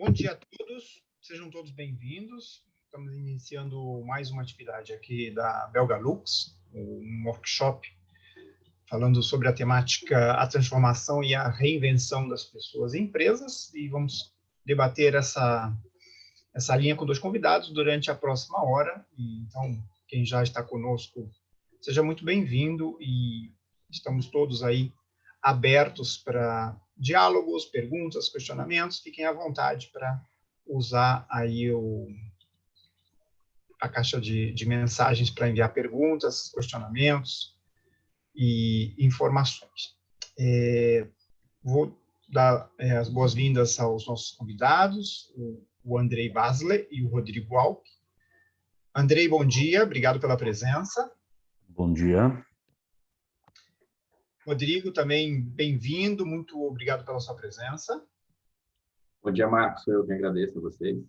Bom dia a todos, sejam todos bem-vindos. Estamos iniciando mais uma atividade aqui da Belgalux, um workshop falando sobre a temática a transformação e a reinvenção das pessoas e empresas, e vamos debater essa linha com dois convidados durante a próxima hora. Então, quem já está conosco, seja muito bem-vindo, e estamos todos aí abertos para diálogos, perguntas, questionamentos. Fiquem à vontade para usar aí a caixa de mensagens para enviar perguntas, questionamentos e informações. Vou dar as boas-vindas aos nossos convidados, o Andrei Vasle e o Rodrigo Alck. Andrei, bom dia, obrigado pela presença. Bom dia. Rodrigo, também bem-vindo, muito obrigado pela sua presença. Bom dia, Marcos, eu que agradeço a vocês.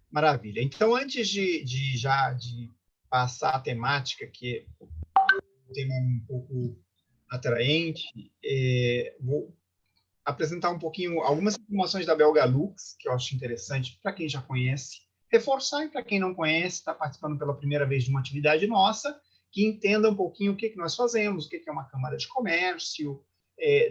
Maravilha. Então, antes de passar a temática, que é um tema um pouco atraente, vou apresentar um pouquinho algumas informações da Belgalux, que eu acho interessante para quem já conhece, reforçar, e para quem não conhece, está participando pela primeira vez de uma atividade nossa, que entenda um pouquinho o que nós fazemos, o que é uma Câmara de Comércio,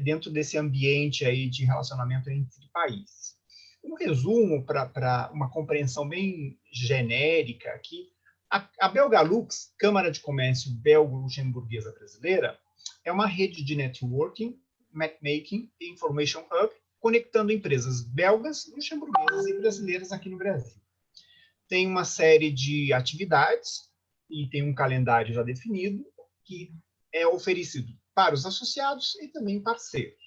dentro desse ambiente aí de relacionamento entre países. Um resumo para uma compreensão bem genérica aqui: a Belgalux, Câmara de Comércio Belgo-Luxemburguesa Brasileira, é uma rede de networking, matchmaking e information hub, conectando empresas belgas, luxemburguesas e brasileiras aqui no Brasil. Tem uma série de atividades e tem um calendário já definido, que é oferecido para os associados e também parceiros.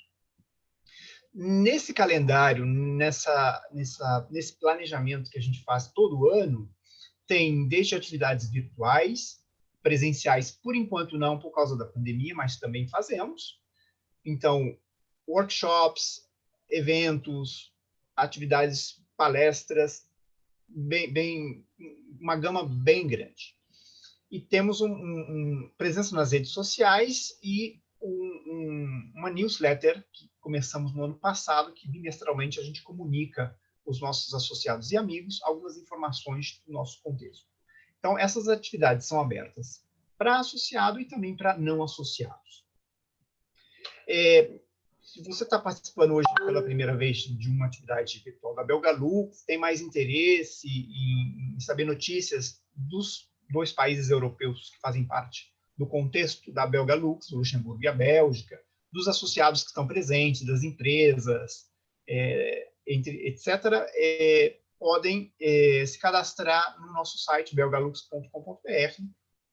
Nesse calendário, nesse planejamento que a gente faz todo ano, tem desde atividades virtuais, presenciais, por enquanto não, por causa da pandemia, mas também fazemos. Então, workshops, eventos, atividades, palestras, uma gama bem grande. E temos presença nas redes sociais e uma newsletter que começamos no ano passado, que bimestralmente a gente comunica aos nossos associados e amigos algumas informações do nosso contexto. Então, essas atividades são abertas para associado e também para não associados. Se você está participando hoje pela primeira vez de uma atividade virtual da Belgalux, tem mais interesse em saber notícias dos dois países europeus que fazem parte do contexto da Belgalux, o Luxemburgo e a Bélgica, dos associados que estão presentes, das empresas, etc., podem se cadastrar no nosso site belgalux.com.br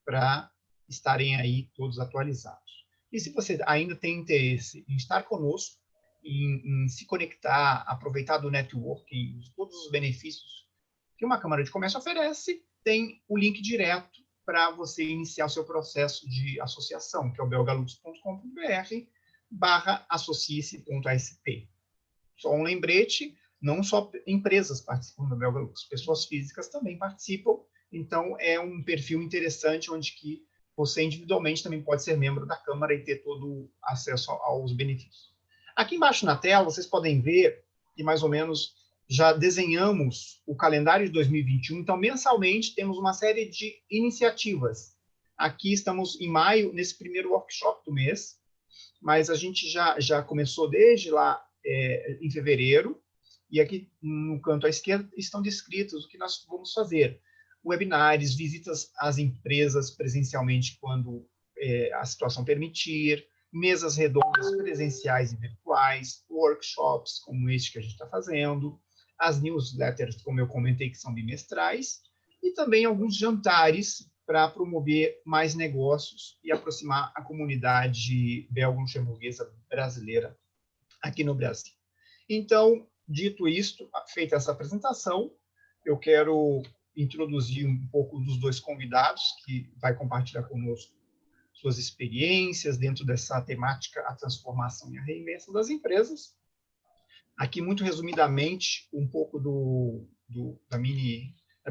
para estarem aí todos atualizados. E se você ainda tem interesse em estar conosco, em se conectar, aproveitar do networking, todos os benefícios que uma Câmara de Comércio oferece, tem o link direto para você iniciar o seu processo de associação, que é o belgalux.com.br/associe-se.asp. Só um lembrete, não só empresas participam da Belgalux, pessoas físicas também participam, então é um perfil interessante onde que você individualmente também pode ser membro da Câmara e ter todo o acesso aos benefícios. Aqui embaixo na tela, vocês podem ver que mais ou menos já desenhamos o calendário de 2021, então mensalmente temos uma série de iniciativas. Aqui estamos em maio, nesse primeiro workshop do mês, mas a gente já começou desde lá em fevereiro, e aqui no canto à esquerda estão descritos o que nós vamos fazer: webinars, visitas às empresas presencialmente quando a situação permitir, mesas redondas presenciais e virtuais, workshops como este que a gente está fazendo, as newsletters, como eu comentei, que são bimestrais, e também alguns jantares para promover mais negócios e aproximar a comunidade belgo-luxemburguesa brasileira aqui no Brasil. Então, dito isto, feita essa apresentação, eu quero introduzir um pouco dos dois convidados que vai compartilhar conosco suas experiências dentro dessa temática, a transformação e a reinvenção das empresas. Aqui, muito resumidamente, um pouco da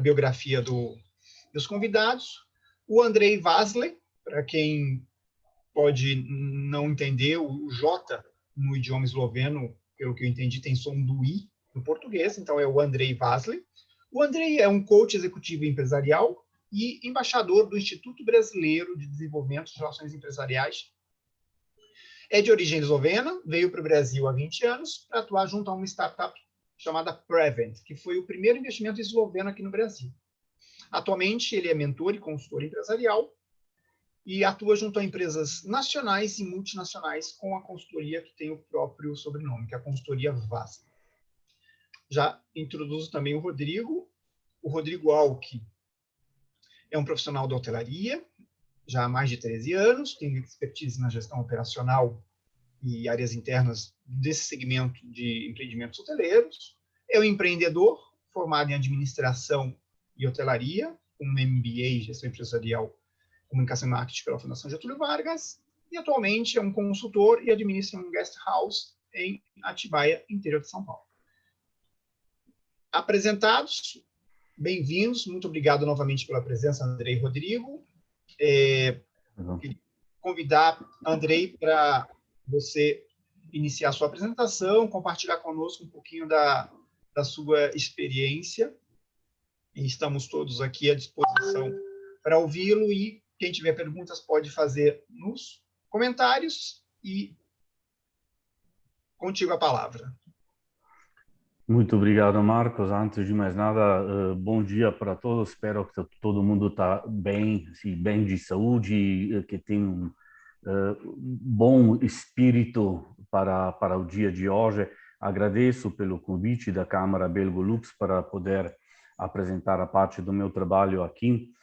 biografia dos convidados. O Andrei Vasle, para quem pode não entender, o J no idioma esloveno, pelo que eu entendi, tem som do I, no português, então é o Andrei Vasley. O Andrei é um coach executivo empresarial e embaixador do Instituto Brasileiro de Desenvolvimento de Relações Empresariais. É de origem eslovena, veio para o Brasil há 20 anos para atuar junto a uma startup chamada Prevent, que foi o primeiro investimento esloveno aqui no Brasil. Atualmente, ele é mentor e consultor empresarial e atua junto a empresas nacionais e multinacionais com a consultoria que tem o próprio sobrenome, que é a consultoria VAS. Já introduzo também o Rodrigo Alck é um profissional da hotelaria, já há mais de 13 anos, tem expertise na gestão operacional e áreas internas desse segmento de empreendimentos hoteleiros. É um empreendedor formado em administração e hotelaria, com um MBA em gestão empresarial, comunicação e marketing pela Fundação Getúlio Vargas, e atualmente é um consultor e administra um guest house em Atibaia, interior de São Paulo. Apresentados, bem-vindos, muito obrigado novamente pela presença, Andrei e Rodrigo. Convidar Andrei para você iniciar a sua apresentação, compartilhar conosco um pouquinho da sua experiência. E estamos todos aqui à disposição para ouvi-lo e quem tiver perguntas pode fazer nos comentários e contigo a palavra. Muito obrigado, Marcos. Antes de mais nada, bom dia para todos. Espero que todo mundo está bem, bem de saúde, que tem um bom espírito para o dia de hoje. Agradeço pelo convite da Câmara Belgolux para poder apresentar a parte do meu trabalho aqui.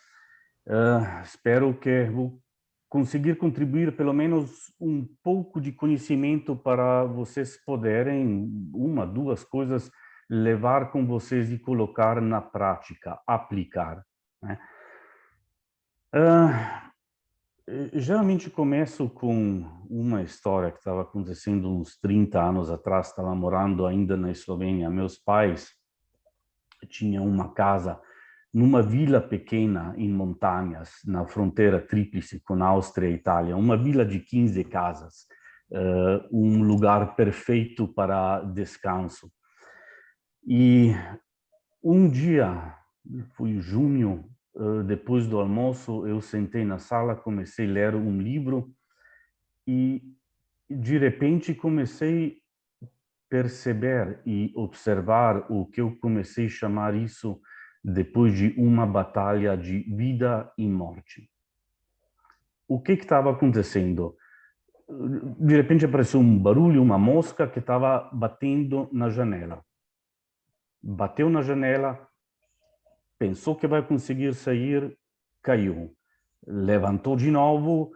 Espero que vou conseguir contribuir pelo menos um pouco de conhecimento para vocês poderem, duas coisas, levar com vocês e colocar na prática, aplicar, né? Geralmente começo com uma história que estava acontecendo uns 30 anos atrás. Estava morando ainda na Eslovênia. Meus pais tinham uma casa numa vila pequena em montanhas, na fronteira tríplice com a Áustria e Itália, uma vila de 15 casas, um lugar perfeito para descanso. E um dia, foi junho, depois do almoço, eu sentei na sala, comecei a ler um livro e, de repente, comecei a perceber e observar o que eu comecei a chamar isso depois de uma batalha de vida e morte. O que estava acontecendo? De repente apareceu um barulho, uma mosca que estava batendo na janela. Bateu na janela, pensou que vai conseguir sair, caiu. Levantou de novo,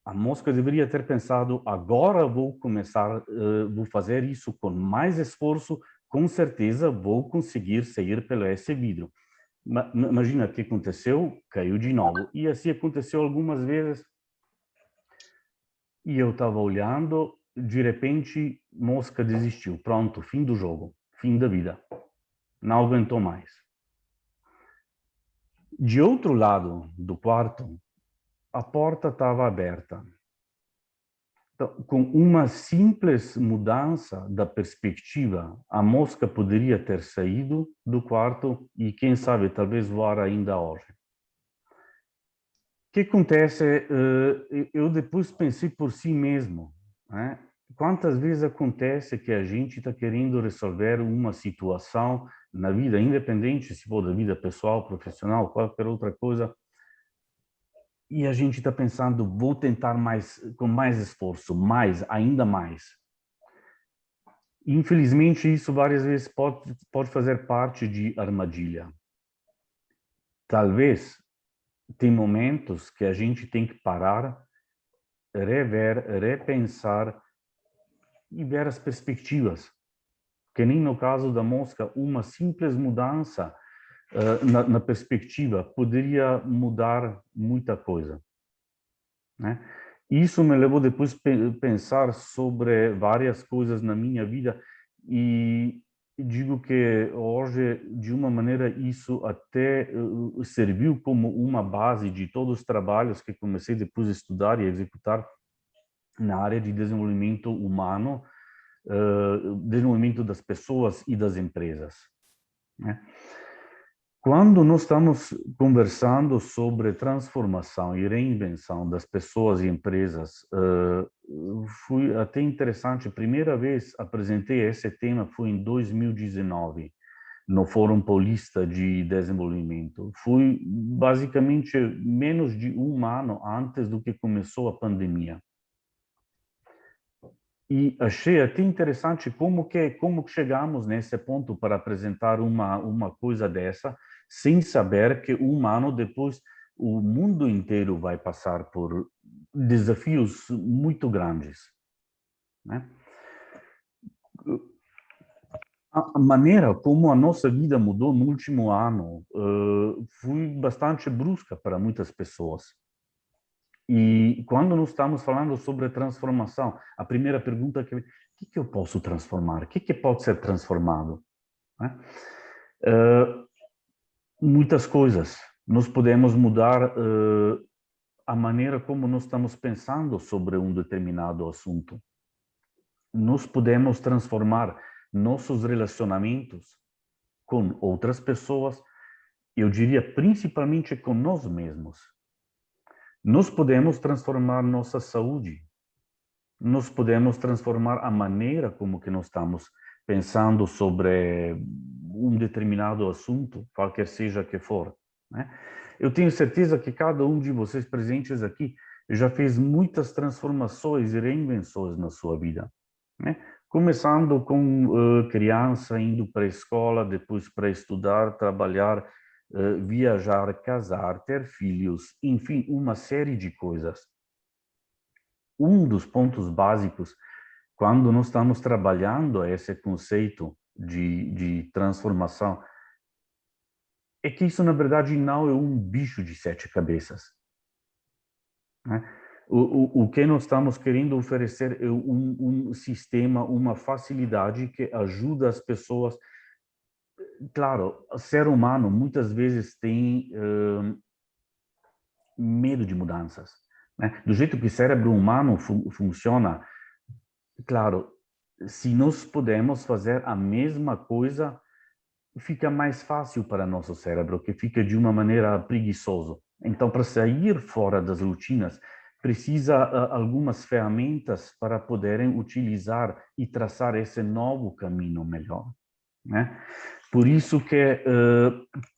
a mosca deveria ter pensado, agora vou começar, vou fazer isso com mais esforço, com certeza vou conseguir sair pelo esse vidro. Imagina o que aconteceu, caiu de novo. E assim aconteceu algumas vezes. E eu estava olhando, de repente, mosca desistiu. Pronto, fim do jogo, fim da vida. Não aguentou mais. De outro lado do quarto, a porta estava aberta. Então, com uma simples mudança da perspectiva, a mosca poderia ter saído do quarto e, quem sabe, talvez voar ainda hoje. O que acontece? Eu depois pensei por si mesmo, né? Quantas vezes acontece que a gente está querendo resolver uma situação na vida, independente se for da vida pessoal, profissional, qualquer outra coisa, e a gente está pensando, vou tentar mais, com mais esforço, ainda mais. Infelizmente, isso várias vezes pode fazer parte de armadilha. Talvez tem momentos que a gente tem que parar, rever, repensar e ver as perspectivas. Que nem no caso da mosca, uma simples mudança na perspectiva poderia mudar muita coisa, né? Isso me levou depois a pensar sobre várias coisas na minha vida e digo que hoje, de uma maneira, isso até serviu como uma base de todos os trabalhos que comecei depois a estudar e executar na área de desenvolvimento humano, desenvolvimento das pessoas e das empresas, né? Quando nós estamos conversando sobre transformação e reinvenção das pessoas e empresas, foi até interessante. A primeira vez apresentei esse tema foi em 2019, no Fórum Paulista de Desenvolvimento. Foi basicamente menos de um ano antes do que começou a pandemia. E achei até interessante como que chegamos nesse ponto para apresentar uma coisa dessa, sem saber que um ano depois o mundo inteiro vai passar por desafios muito grandes, né? A maneira como a nossa vida mudou no último ano foi bastante brusca para muitas pessoas. E quando nós estamos falando sobre transformação, a primeira pergunta que o que eu posso transformar? O que pode ser transformado? Né? Muitas coisas. Nós podemos mudar a maneira como nós estamos pensando sobre um determinado assunto. Nós podemos transformar nossos relacionamentos com outras pessoas, eu diria principalmente com nós mesmos. Nós podemos transformar nossa saúde. Nós podemos transformar a maneira como que nós estamos pensando sobre um determinado assunto, qualquer seja que for, né? Eu tenho certeza que cada um de vocês presentes aqui já fez muitas transformações e reinvenções na sua vida, né? Começando com criança, indo para a escola, depois para estudar, trabalhar, viajar, casar, ter filhos, enfim, uma série de coisas. Um dos pontos básicos, quando nós estamos trabalhando esse conceito de transformação, é que isso, na verdade, não é um bicho de 7 cabeças, né? O que nós estamos querendo oferecer é um sistema, uma facilidade que ajuda as pessoas. Claro, o ser humano muitas vezes tem medo de mudanças, né? Do jeito que o cérebro humano funciona, claro, se nós podemos fazer a mesma coisa, fica mais fácil para nosso cérebro, que fica de uma maneira preguiçoso. Então, para sair fora das rotinas, precisa algumas ferramentas para poderem utilizar e traçar esse novo caminho melhor, né? Por isso que,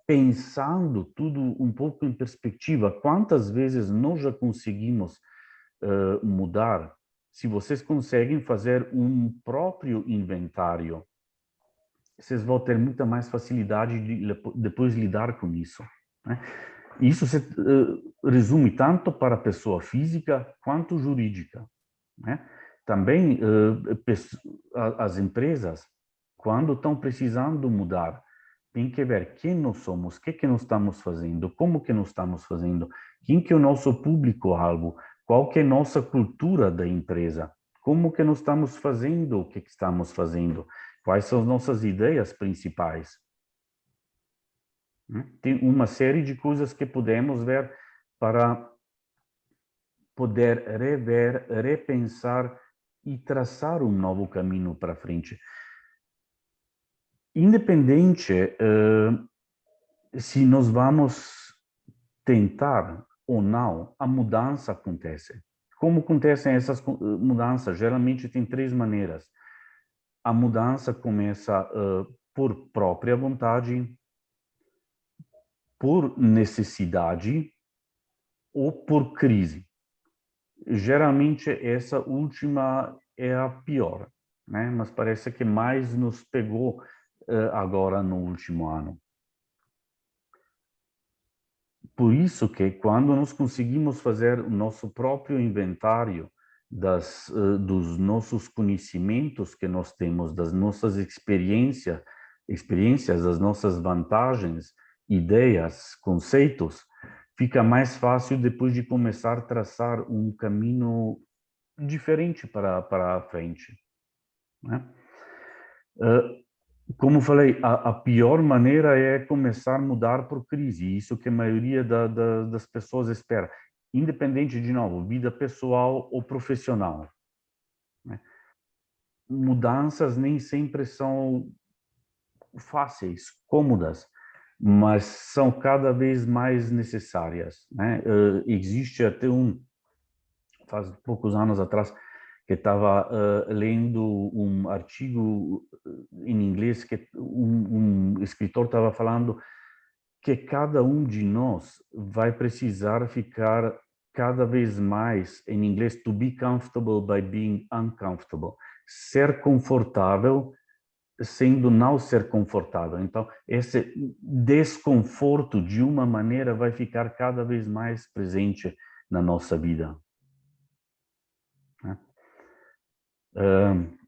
pensando tudo um pouco em perspectiva, quantas vezes nós já conseguimos mudar? Se vocês conseguem fazer um próprio inventário, vocês vão ter muita mais facilidade de depois lidar com isso, né? Isso se resume tanto para a pessoa física quanto jurídica, né? Também as empresas, quando estão precisando mudar, tem que ver quem nós somos, o que nós estamos fazendo, como que nós estamos fazendo, quem que é o nosso público-alvo, qual que é a nossa cultura da empresa, como que nós estamos fazendo o que estamos fazendo, quais são as nossas ideias principais. Tem uma série de coisas que podemos ver para poder rever, repensar e traçar um novo caminho para frente. Independente se nós vamos tentar ou não, a mudança acontece. Como acontecem essas mudanças? Geralmente tem 3 maneiras. A mudança começa por própria vontade, por necessidade ou por crise. Geralmente essa última é a pior, né? Mas parece que mais nos pegou agora no último ano. Por isso que quando nós conseguimos fazer o nosso próprio inventário dos nossos conhecimentos que nós temos, das nossas experiências, das nossas vantagens, ideias, conceitos, fica mais fácil depois de começar a traçar um caminho diferente para a frente, né? Como falei, a pior maneira é começar a mudar por crise, isso que a maioria das pessoas espera, independente, de novo, vida pessoal ou profissional, né? mudanças nem sempre são fáceis, cômodas, mas são cada vez mais necessárias, né? Existe até faz poucos anos atrás, que estava lendo um artigo em inglês que um escritor estava falando que cada um de nós vai precisar ficar cada vez mais, em inglês, to be comfortable by being uncomfortable, ser confortável sendo não ser confortável. Então, esse desconforto, de uma maneira, vai ficar cada vez mais presente na nossa vida.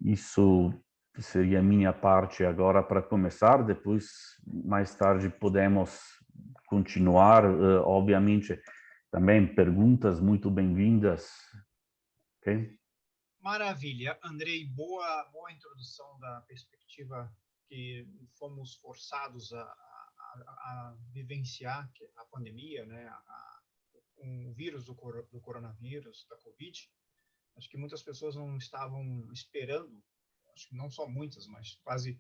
Isso seria a minha parte agora para começar. Depois, mais tarde, podemos continuar. Obviamente, também perguntas muito bem-vindas. Okay? Maravilha. Andrei, boa introdução da perspectiva que fomos forçados a vivenciar a pandemia, né? O vírus do coronavírus, da Covid. Acho que muitas pessoas não estavam esperando, acho que não só muitas, mas quase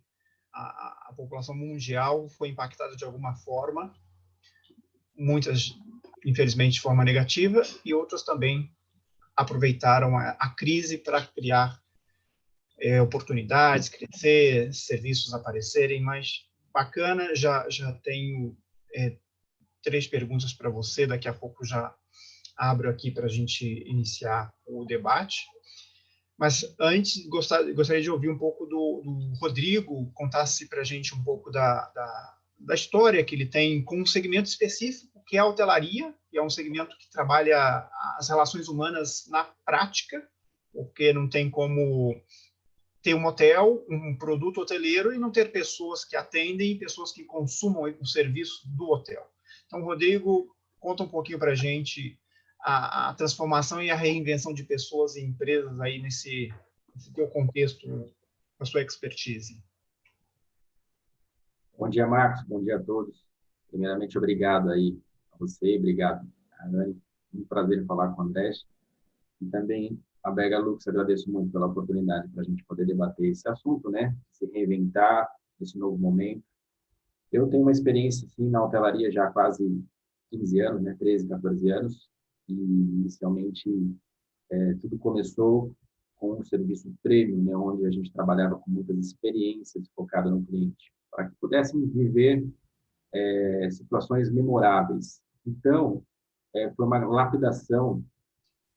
a população mundial foi impactada de alguma forma, muitas, infelizmente, de forma negativa, e outras também aproveitaram a crise para criar oportunidades, crescer, serviços aparecerem, mas bacana, já tenho 3 perguntas para você, daqui a pouco já abro aqui para a gente iniciar o debate. Mas antes, gostaria de ouvir um pouco do Rodrigo, contasse para a gente um pouco da história que ele tem com um segmento específico, que é a hotelaria, que é um segmento que trabalha as relações humanas na prática, porque não tem como ter um hotel, um produto hoteleiro, e não ter pessoas que atendem e pessoas que consumam o serviço do hotel. Então, Rodrigo, conta um pouquinho para a gente a transformação e a reinvenção de pessoas e empresas aí nesse teu contexto, com a sua expertise. Bom dia, Marcos. Bom dia a todos. Primeiramente, obrigado aí a você, obrigado a Anne. Um prazer em falar com o André. E também a Bega Lux, agradeço muito pela oportunidade para a gente poder debater esse assunto, né? Se reinventar nesse novo momento. Eu tenho uma experiência, assim, na hotelaria já há quase 15 anos, né? 13, 14 anos. E, inicialmente, tudo começou com um serviço premium, né? Onde a gente trabalhava com muitas experiências focadas no cliente, para que pudéssemos viver situações memoráveis. Então, foi uma lapidação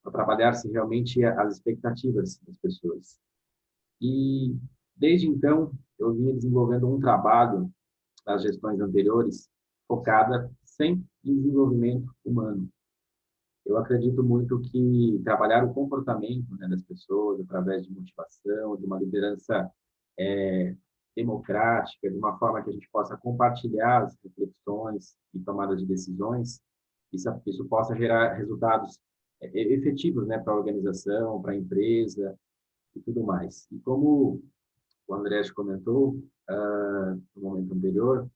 para trabalhar-se realmente as expectativas das pessoas. E, desde então, eu vinha desenvolvendo um trabalho nas gestões anteriores focada sempre em desenvolvimento humano. Eu acredito muito que trabalhar o comportamento, né, das pessoas através de motivação, de uma liderança democrática, de uma forma que a gente possa compartilhar as reflexões e tomadas de decisões, isso possa gerar resultados efetivos, né, para a organização, para a empresa e tudo mais. E como o André comentou no momento anterior,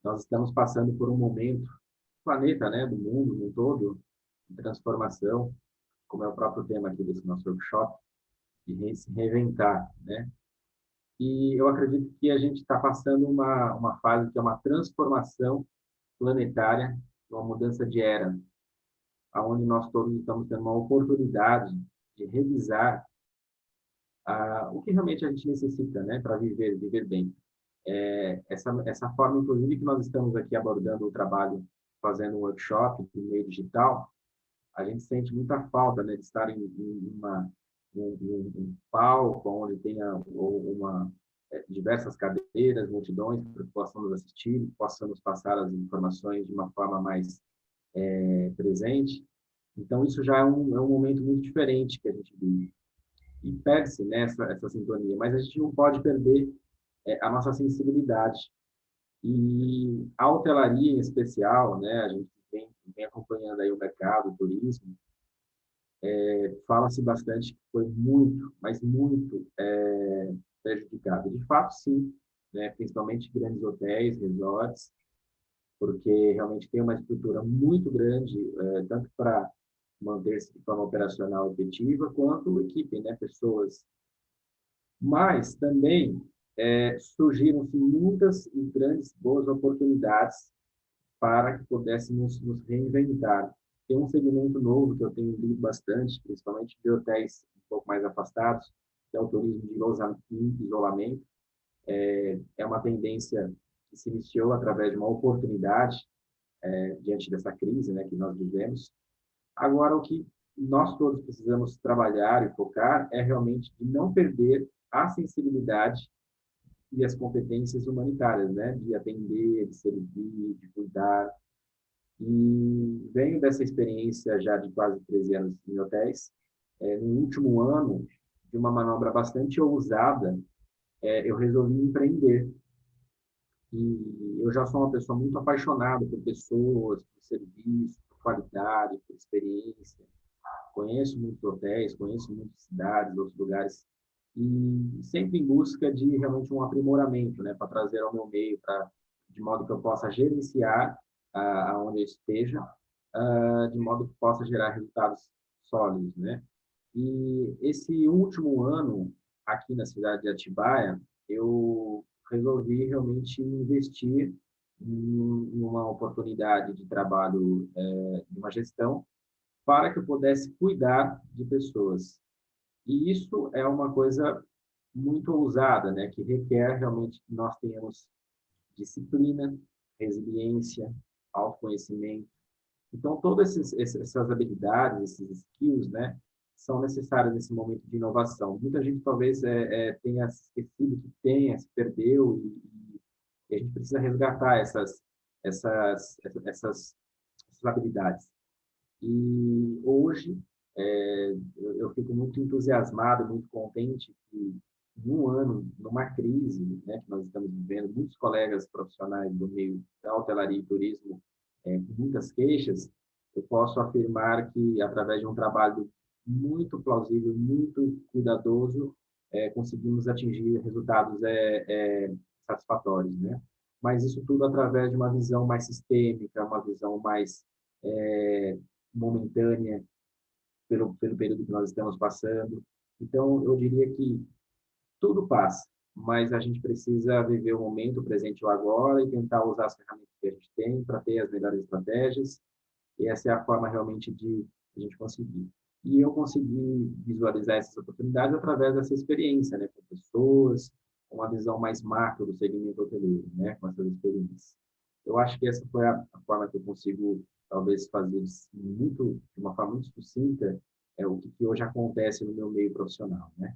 nós estamos passando por um momento, planeta, né, do mundo no todo, de transformação, como é o próprio tema aqui desse nosso workshop, de se reinventar, né? E eu acredito que a gente está passando uma fase que é uma transformação planetária, uma mudança de era, onde nós todos estamos tendo uma oportunidade de revisar o que realmente a gente necessita, né, para viver bem. Essa forma, inclusive, que nós estamos aqui abordando o trabalho, fazendo um workshop no meio digital, a gente sente muita falta, né, de estar em um palco onde tenha diversas cadeiras, multidões, para que possamos assistir, possamos passar as informações de uma forma mais presente. Então, isso já é um momento muito diferente que a gente vive. E perde-se, né, essa sintonia, mas a gente não pode perder a nossa sensibilidade. E a hotelaria, em especial, né, a gente vem acompanhando aí o mercado, o turismo, fala-se bastante que foi muito, mas muito prejudicado. De fato, sim, né, principalmente grandes hotéis, resorts, porque realmente tem uma estrutura muito grande, tanto para manter-se de forma operacional efetiva, quanto equipe, né, pessoas Mas também surgiram-se muitas e grandes boas oportunidades para que pudéssemos nos reinventar. Tem um segmento novo que eu tenho lido bastante, principalmente de hotéis um pouco mais afastados, que é o turismo de isolamento. É uma tendência que se iniciou através de uma oportunidade diante dessa crise, né, que nós vivemos. Agora, o que nós todos precisamos trabalhar e focar é realmente de não perder a sensibilidade e as competências humanitárias, né, de atender, de servir, de cuidar. E venho dessa experiência já de quase 13 anos em hotéis. No último ano, de uma manobra bastante ousada, eu resolvi empreender. E eu já sou uma pessoa muito apaixonada por pessoas, por serviço, por qualidade, por experiência. Conheço muitos hotéis, conheço muitas cidades, outros lugares, e sempre em busca de realmente um aprimoramento, né, para trazer ao meu meio, de modo que eu possa gerenciar aonde eu esteja, de modo que possa gerar resultados sólidos, né? E esse último ano, aqui na cidade de Atibaia, eu resolvi realmente investir em uma oportunidade de trabalho, de uma gestão, para que eu pudesse cuidar de pessoas. E isso é uma coisa muito ousada, né, que requer realmente que nós tenhamos disciplina, resiliência, autoconhecimento. Então, todas essas habilidades, esses skills, né, são necessários nesse momento de inovação. Muita gente talvez tenha esquecido que tem, se perdeu, e a gente precisa resgatar essas habilidades. E hoje eu fico muito entusiasmado, muito contente que em um ano, numa crise, né, que nós estamos vivendo, muitos colegas profissionais do meio da hotelaria e turismo com muitas queixas, eu posso afirmar que através de um trabalho muito plausível, muito cuidadoso, conseguimos atingir resultados satisfatórios, né? Mas isso tudo através de uma visão mais sistêmica, uma visão mais momentânea pelo período que nós estamos passando. Então, eu diria que tudo passa, mas a gente precisa viver o momento, o presente e o agora, e tentar usar as ferramentas que a gente tem para ter as melhores estratégias, e essa é a forma realmente de a gente conseguir. E eu consegui visualizar essas oportunidades através dessa experiência, né, com pessoas, com uma visão mais macro do segmento hoteleiro, né, com essas experiências. Eu acho que essa foi a forma que eu consigo, talvez, fazer de uma forma muito sucinta, o que hoje acontece no meu meio profissional, né?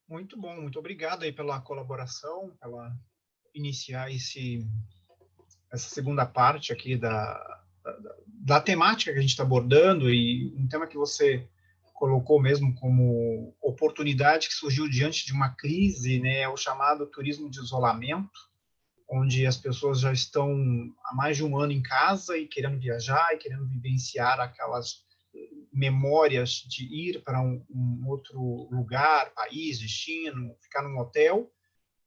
Muito bom, muito obrigado aí pela colaboração, pela iniciar essa segunda parte aqui da temática que a gente está abordando, e um tema que você colocou mesmo como oportunidade que surgiu diante de uma crise, né, é o chamado turismo de isolamento, onde as pessoas já estão há mais de um ano em casa e querendo viajar e querendo vivenciar aquelas memórias de ir para um outro lugar, país, destino, ficar num hotel,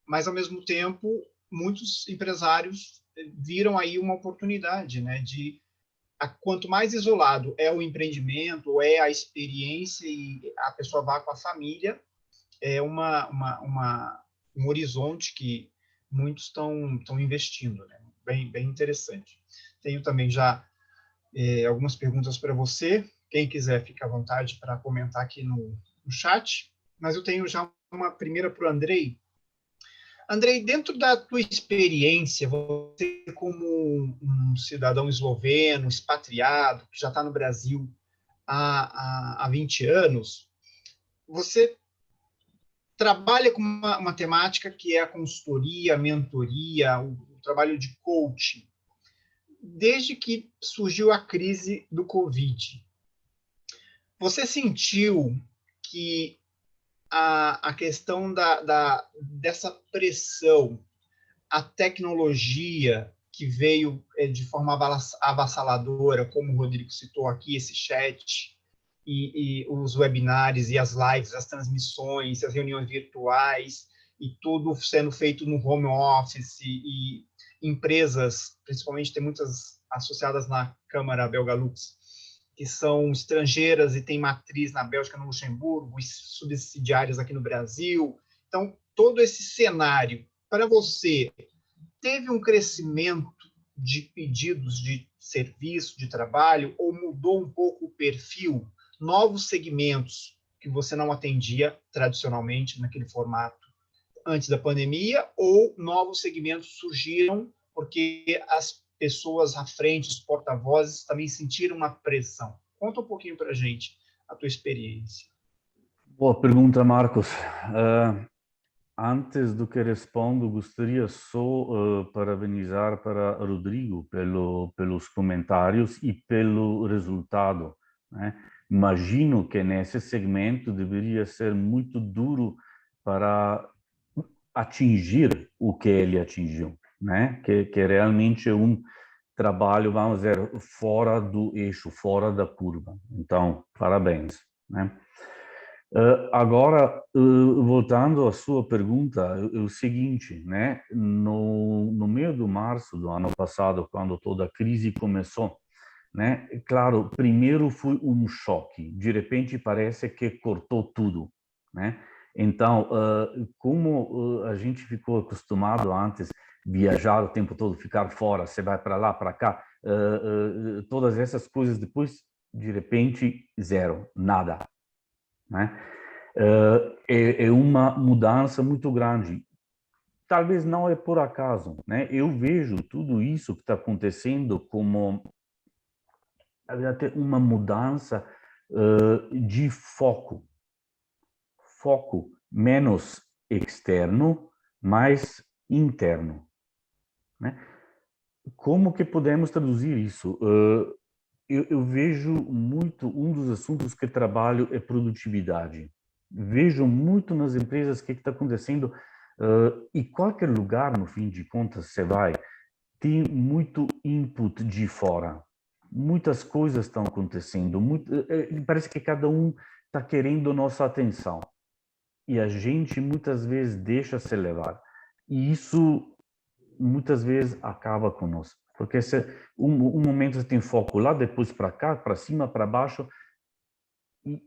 mas ao mesmo tempo muitos empresários viram aí uma oportunidade, né, de quanto mais isolado é o empreendimento, ou é a experiência e a pessoa vá com a família, é um horizonte que muitos estão investindo, né? Bem interessante. Tenho também já algumas perguntas para você. Quem quiser, fica à vontade para comentar aqui no chat. Mas eu tenho já uma primeira para o Andrei. Andrei, dentro da tua experiência, você como um cidadão esloveno, expatriado, que já está no Brasil há 20 anos, você trabalha com uma temática que é a consultoria, a mentoria, o trabalho de coaching. Desde que surgiu a crise do Covid, você sentiu que a questão dessa pressão, a tecnologia que veio de forma avassaladora, como o Rodrigo citou aqui, esse chat, e os webinários, e as lives, as transmissões, as reuniões virtuais, e tudo sendo feito no home office, e empresas, principalmente tem muitas associadas na Câmara Belgalux, que são estrangeiras e têm matriz na Bélgica, no Luxemburgo, e subsidiárias aqui no Brasil. Então, todo esse cenário, para você, teve um crescimento de pedidos de serviço, de trabalho, ou mudou um pouco o perfil? Novos segmentos que você não atendia tradicionalmente naquele formato antes da pandemia, ou novos segmentos surgiram porque as pessoas à frente, os porta-vozes, também sentiram uma pressão? Conta um pouquinho para a gente a tua experiência. Boa pergunta, Marcos. Antes do que respondo, gostaria só parabenizar para Rodrigo pelos comentários e pelo resultado, né? Imagino que nesse segmento deveria ser muito duro para atingir o que ele atingiu, né? Que realmente é um trabalho, vamos dizer, fora do eixo, fora da curva. Então, parabéns, né? Agora, voltando à sua pergunta, é o seguinte, né? No meio de março do ano passado, quando toda a crise começou, né? Claro, primeiro foi um choque. De repente parece que cortou tudo, né? Então, como a gente ficou acostumado antes viajar o tempo todo, ficar fora, você vai para lá, para cá, todas essas coisas depois, de repente, zero, nada, né? É uma mudança muito grande. Talvez não é por acaso, né? Eu vejo tudo isso que está acontecendo como até uma mudança de foco. Foco menos externo, mais interno, né? Como que podemos traduzir isso? Eu vejo muito, um dos assuntos que trabalho é produtividade. Vejo muito nas empresas o que está acontecendo, e qualquer lugar, no fim de contas, você vai, tem muito input de fora. Muitas coisas estão acontecendo, parece que cada um está querendo nossa atenção. E a gente muitas vezes deixa se levar. E isso muitas vezes acaba conosco. Porque um momento você tem foco lá, depois para cá, para cima, para baixo, e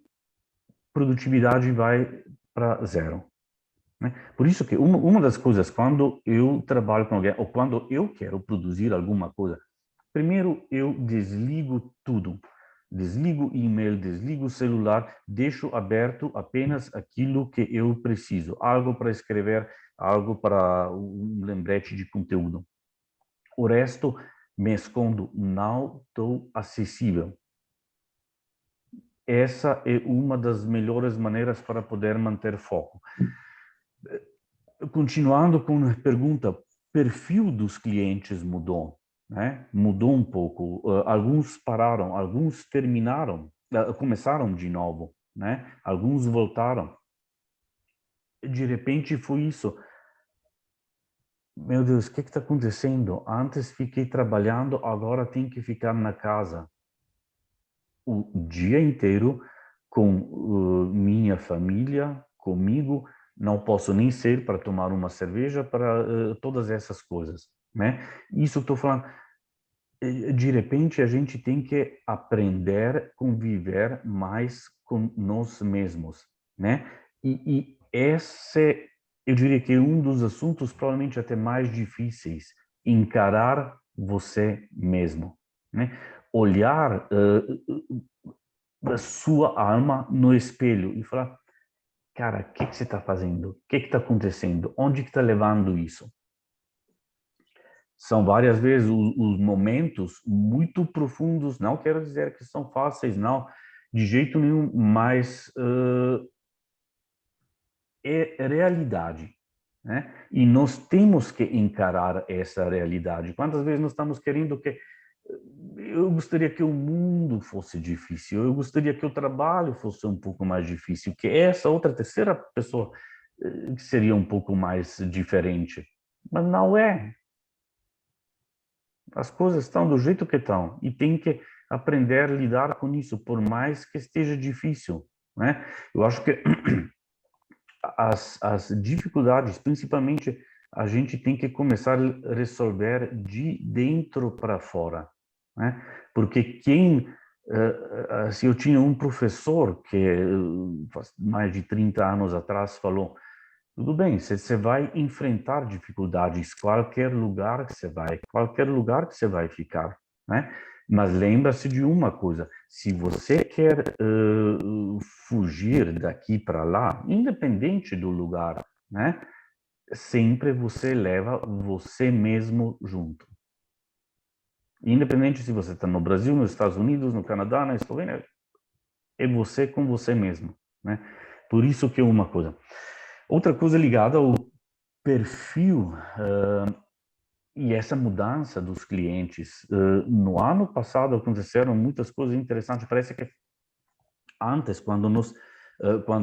produtividade vai para zero, né? Por isso que uma das coisas, quando eu trabalho com alguém, ou quando eu quero produzir alguma coisa, primeiro eu desligo tudo. Desligo o e-mail, desligo o celular, deixo aberto apenas aquilo que eu preciso. Algo para escrever, algo para um lembrete de conteúdo. O resto me escondo, não estou acessível. Essa é uma das melhores maneiras para poder manter foco. Continuando com a pergunta, perfil dos clientes mudou, né? Mudou um pouco. Alguns pararam, alguns terminaram, começaram de novo, né? Alguns voltaram. De repente foi isso. Meu Deus, o que está acontecendo? Antes fiquei trabalhando, agora tenho que ficar na casa o dia inteiro com minha família, comigo. Não posso nem sair para tomar uma cerveja, para todas essas coisas, né? Isso estou falando. De repente, a gente tem que aprender a conviver mais com nós mesmos, né? E esse, eu diria que é um dos assuntos provavelmente até mais difíceis, encarar você mesmo, né? Olhar a sua alma no espelho e falar, cara, o que você está fazendo? O que está acontecendo? Onde que está levando isso? São várias vezes os momentos muito profundos, não quero dizer que são fáceis, não, de jeito nenhum, mas é realidade, né? E nós temos que encarar essa realidade. Quantas vezes nós estamos querendo que eu gostaria que o mundo fosse difícil, eu gostaria que o trabalho fosse um pouco mais difícil, que essa outra terceira pessoa seria um pouco mais diferente, mas não é. As coisas estão do jeito que estão e tem que aprender a lidar com isso, por mais que esteja difícil, né? Eu acho que as dificuldades, principalmente, a gente tem que começar a resolver de dentro para fora, né? Porque quem Assim, eu tinha um professor que, mais de 30 anos atrás, falou: tudo bem, você vai enfrentar dificuldades, qualquer lugar que você vai ficar, né? Mas lembra-se de uma coisa: se você quer fugir daqui para lá, independente do lugar, né? Sempre você leva você mesmo junto. Independente se você está no Brasil, nos Estados Unidos, no Canadá, na Eslovênia, é você com você mesmo, né? Por isso que é uma coisa. Outra coisa ligada ao perfil e essa mudança dos clientes. No ano passado aconteceram muitas coisas interessantes. Parece que antes, quando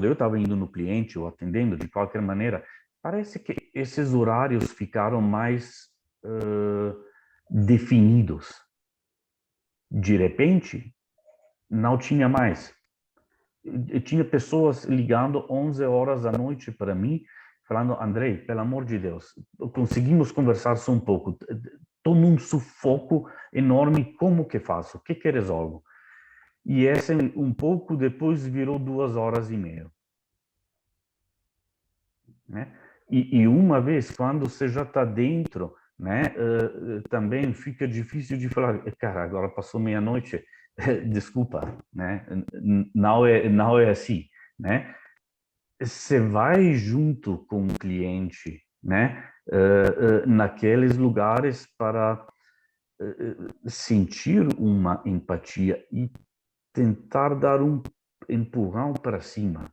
eu estava indo no cliente ou atendendo de qualquer maneira, parece que esses horários ficaram mais definidos. De repente, não tinha mais. Eu tinha pessoas ligando 11 horas da noite para mim, falando: Andrei, pelo amor de Deus, conseguimos conversar só um pouco. Estou num sufoco enorme, como que faço? O que resolvo? E essa, um pouco depois, virou 2 horas e meia. Né? E uma vez, quando você já está dentro, né, também fica difícil de falar: cara, agora passou meia-noite, desculpa, né? Não é assim, né? Você vai junto com o cliente, né, naqueles lugares para sentir uma empatia e tentar dar um empurrão para cima,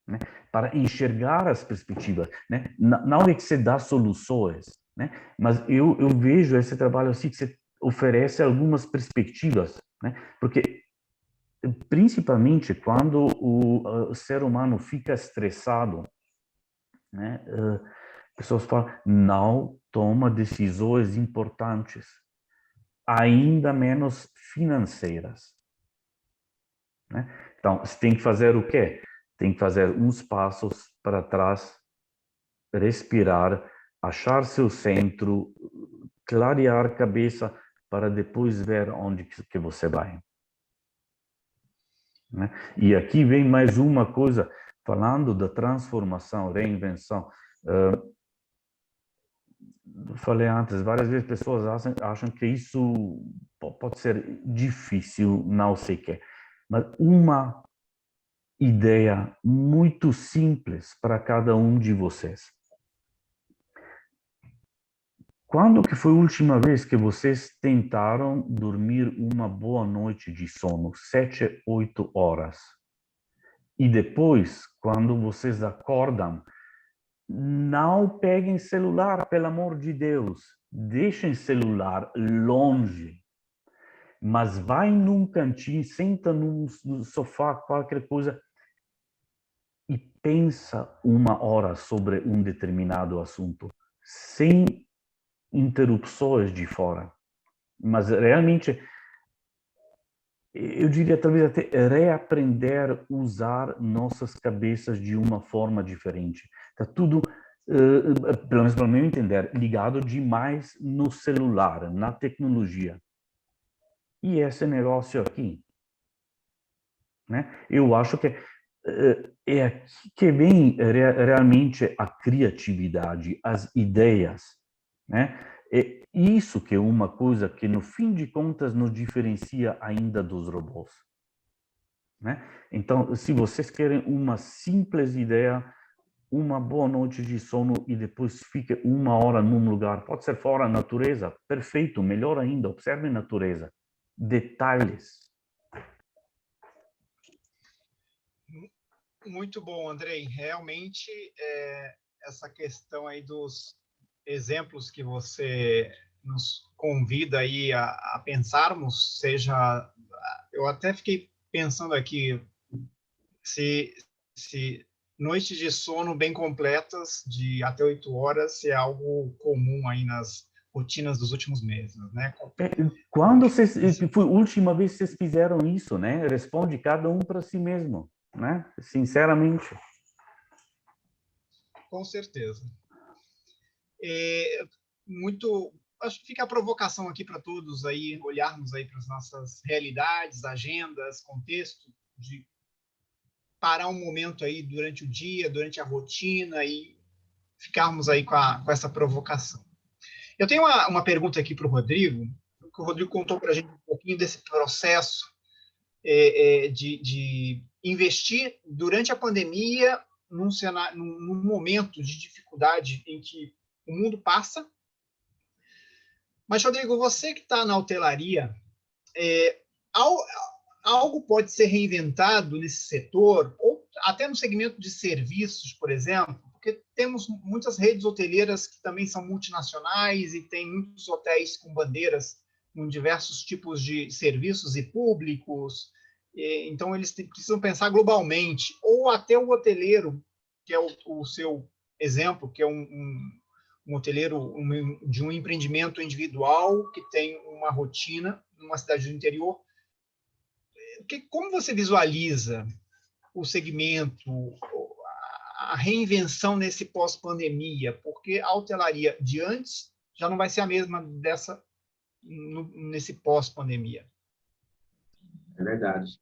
né, para enxergar as perspectivas, né? Não é que você dá soluções, né? Mas eu vejo esse trabalho assim, que você oferece algumas perspectivas, né? Porque principalmente quando o ser humano fica estressado, né? Pessoas falam: não toma decisões importantes, ainda menos financeiras, né? Então, você tem que fazer o quê? Tem que fazer uns passos para trás, respirar, achar seu centro, clarear a cabeça para depois ver onde que você vai, né? E aqui vem mais uma coisa, falando da transformação, reinvenção. Falei antes, várias vezes pessoas acham que isso pode ser difícil, não sei o quê. Mas uma ideia muito simples para cada um de vocês. Quando que foi a última vez que vocês tentaram dormir uma boa noite de sono, 7, 8 horas? E depois, quando vocês acordam, não peguem celular, pelo amor de Deus. Deixem celular longe. Mas vai num cantinho, senta no sofá, qualquer coisa, e pensa 1 hora sobre um determinado assunto, sem interrupções de fora. Mas realmente, eu diria talvez até reaprender a usar nossas cabeças de uma forma diferente. Está tudo, pelo menos para o meu entender, ligado demais no celular, na tecnologia. E esse negócio aqui, né? Eu acho que é aqui que vem realmente a criatividade, as ideias, né? É isso que é uma coisa que, no fim de contas, nos diferencia ainda dos robôs, né? Então, se vocês querem uma simples ideia, uma boa noite de sono e depois fique 1 hora num lugar, pode ser fora da natureza, perfeito, melhor ainda, observe a natureza, detalhes. Muito bom, Andrei. Realmente, essa questão aí dos exemplos que você nos convida aí a pensarmos, seja... Eu até fiquei pensando aqui, se noites de sono bem completas, de até 8 horas, é algo comum aí nas rotinas dos últimos meses, né? Quando foi a última vez que vocês fizeram isso, né? Responde cada um para si mesmo, né? Sinceramente. Com certeza. É, muito acho que fica a provocação aqui para todos aí olharmos aí para as nossas realidades, agendas, contexto, de parar um momento aí durante o dia, durante a rotina e ficarmos aí com essa provocação. Eu tenho uma pergunta aqui para o Rodrigo, que o Rodrigo contou para a gente um pouquinho desse processo de investir durante a pandemia num momento de dificuldade em que o mundo passa. Mas, Rodrigo, você que está na hotelaria, algo pode ser reinventado nesse setor, ou até no segmento de serviços, por exemplo, porque temos muitas redes hoteleiras que também são multinacionais e tem muitos hotéis com bandeiras com diversos tipos de serviços e públicos, então eles precisam pensar globalmente, ou até o hoteleiro, que é o seu exemplo, que é um hoteleiro de um empreendimento individual que tem uma rotina numa cidade do interior. Como você visualiza o segmento, a reinvenção nesse pós-pandemia? Porque a hotelaria de antes já não vai ser a mesma nesse pós-pandemia. É verdade.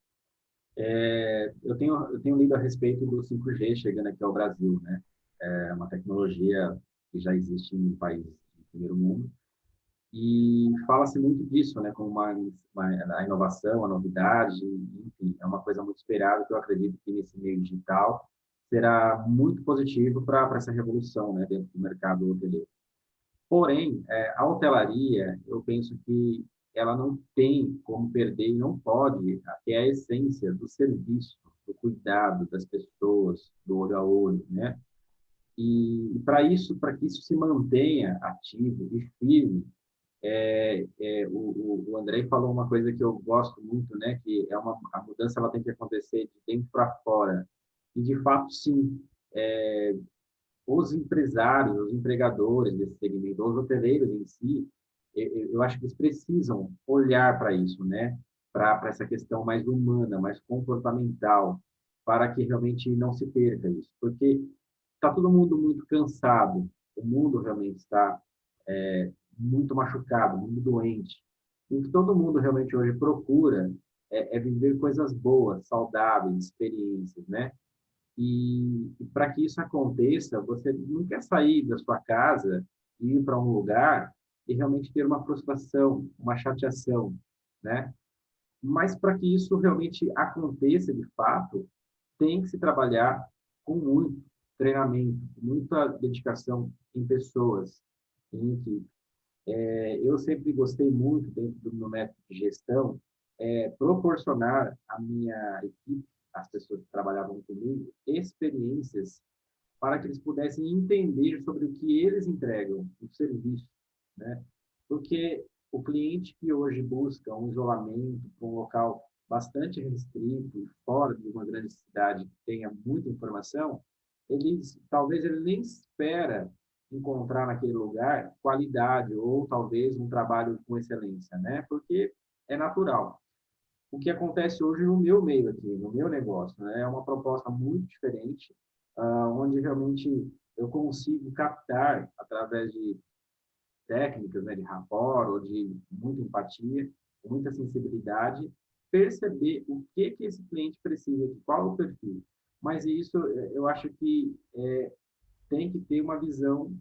Eu tenho lido a respeito do 5G chegando aqui ao Brasil, né? É uma tecnologia que já existe em países do primeiro mundo, e fala-se muito disso, né? Como a inovação, a novidade, enfim, é uma coisa muito esperada, que eu acredito que nesse meio digital será muito positivo para essa revolução, né? Dentro do mercado hoteleiro. Porém, a hotelaria, eu penso que ela não tem como perder e não pode, que é a essência do serviço, do cuidado das pessoas, do olho a olho, né? E para que isso se mantenha ativo e firme, o Andrei falou uma coisa que eu gosto muito, né? Que a mudança ela tem que acontecer de dentro para fora. E de fato, sim, os empresários, os empregadores desse segmento, os hoteleiros em si, eu acho que eles precisam olhar para isso, né? Para essa questão mais humana, mais comportamental, para que realmente não se perca isso. Porque está todo mundo muito cansado, o mundo realmente está muito machucado, muito doente. E o que todo mundo realmente hoje procura é viver coisas boas, saudáveis, experiências, né? E para que isso aconteça, você não quer sair da sua casa e ir para um lugar e realmente ter uma frustração, uma chateação, né? Mas para que isso realmente aconteça de fato, tem que se trabalhar com muito treinamento, muita dedicação em pessoas, em equipe. Eu sempre gostei muito, dentro do meu método de gestão, proporcionar à minha equipe, às pessoas que trabalhavam comigo, experiências para que eles pudessem entender sobre o que eles entregam, o serviço, né? Porque o cliente que hoje busca um isolamento para um local bastante restrito, fora de uma grande cidade que tenha muita informação, talvez ele nem espera encontrar naquele lugar qualidade ou talvez um trabalho com excelência, né? Porque é natural. O que acontece hoje no meu meio aqui, no meu negócio, né? É uma proposta muito diferente, onde realmente eu consigo captar, através de técnicas, né, de rapport ou de muita empatia, muita sensibilidade, perceber o que esse cliente precisa, qual é o perfil. Mas isso, eu acho que tem que ter uma visão,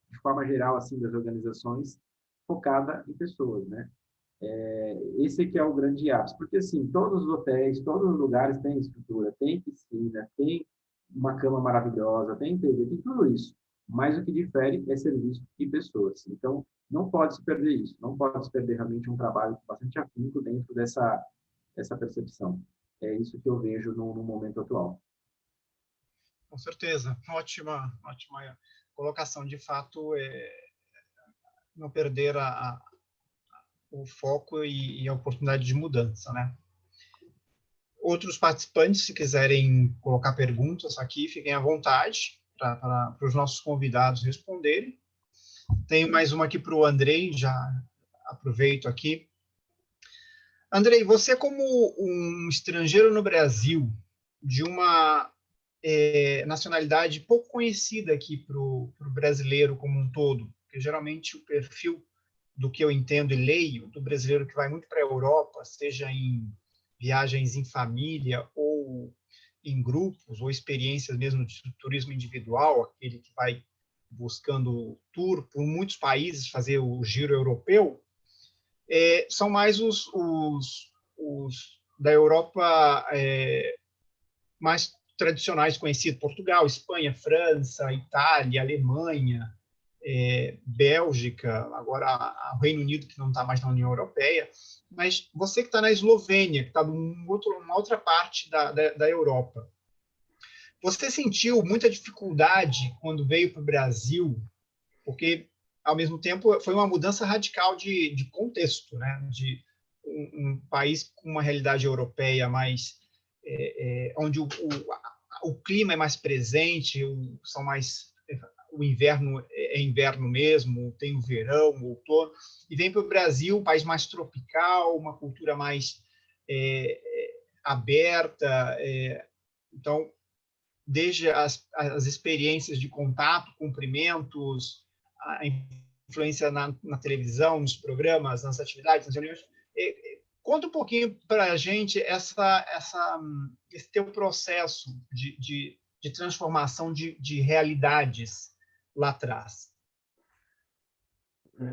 de forma geral, assim, das organizações, focada em pessoas, né? Esse que é o grande ápice, porque assim, todos os hotéis, todos os lugares têm estrutura, tem piscina, tem uma cama maravilhosa, tem TV, tem tudo isso. Mas o que difere é serviço e pessoas. Então, não pode se perder isso, não pode se perder realmente um trabalho bastante afinco dentro dessa percepção. É isso que eu vejo no momento atual. Com certeza, ótima colocação. De fato, não perder o foco e a oportunidade de mudança, né? Outros participantes, se quiserem colocar perguntas aqui, fiquem à vontade para os nossos convidados responderem. Tenho mais uma aqui para o Andrei, já aproveito aqui. Andrei, você como um estrangeiro no Brasil, de uma nacionalidade pouco conhecida aqui para o brasileiro como um todo, porque geralmente o perfil do que eu entendo e leio do brasileiro que vai muito para a Europa, seja em viagens em família ou em grupos, ou experiências mesmo de turismo individual, aquele que vai buscando tour por muitos países, fazer o giro europeu, são mais os da Europa mais tradicionais conhecidos, Portugal, Espanha, França, Itália, Alemanha, Bélgica, agora o Reino Unido, que não está mais na União Europeia, mas você que está na Eslovênia, que está numa outra parte da Europa, você sentiu muita dificuldade quando veio para o Brasil, porque, ao mesmo tempo, foi uma mudança radical de contexto, né? De um país com uma realidade europeia mais onde o clima é mais presente, são mais o inverno é inverno mesmo, tem o verão, o outono, e vem para o Brasil, um país mais tropical, uma cultura mais aberta, então desde as experiências de contato, cumprimentos, a influência na televisão, nos programas, nas atividades, nas reuniões. Conta um pouquinho para a gente esse teu processo de transformação de realidades lá atrás.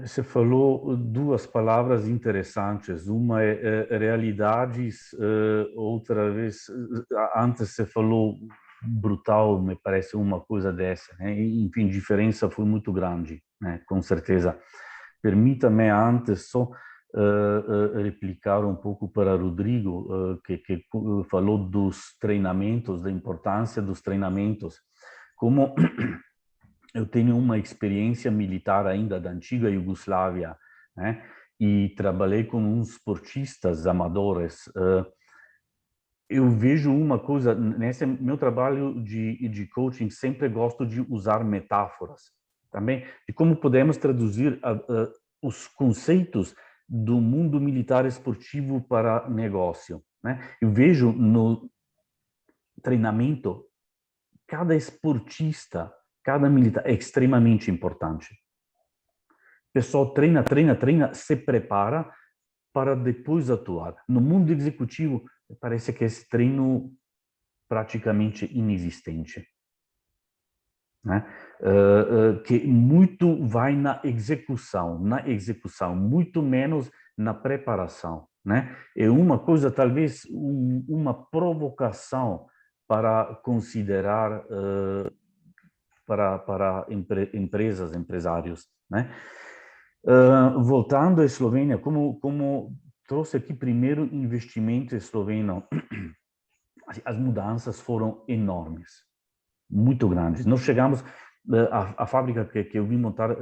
Você falou duas palavras interessantes. Uma é realidades, outra vez, antes você falou brutal, me parece uma coisa dessa, né? Enfim, a diferença foi muito grande, né? Com certeza. Permita-me antes só replicar um pouco para Rodrigo, que falou dos treinamentos, da importância dos treinamentos. Como eu tenho uma experiência militar ainda da antiga Iugoslávia, né? E trabalhei com uns esportistas amadores. Eu vejo uma coisa, nesse meu trabalho de coaching, sempre gosto de usar metáforas, também, de como podemos traduzir os conceitos do mundo militar esportivo para negócio, né? Eu vejo no treinamento, cada esportista, cada militar é extremamente importante. O pessoal treina, se prepara para depois atuar. No mundo executivo, parece que esse treino praticamente inexistente, né? Que muito vai na execução, muito menos na preparação, né? É uma coisa, talvez, uma provocação para considerar para empresas, empresários, né? Voltando à Eslovênia, como trouxe aqui primeiro investimento esloveno, as mudanças foram enormes, muito grandes. Nós chegamos, a fábrica que eu vim montar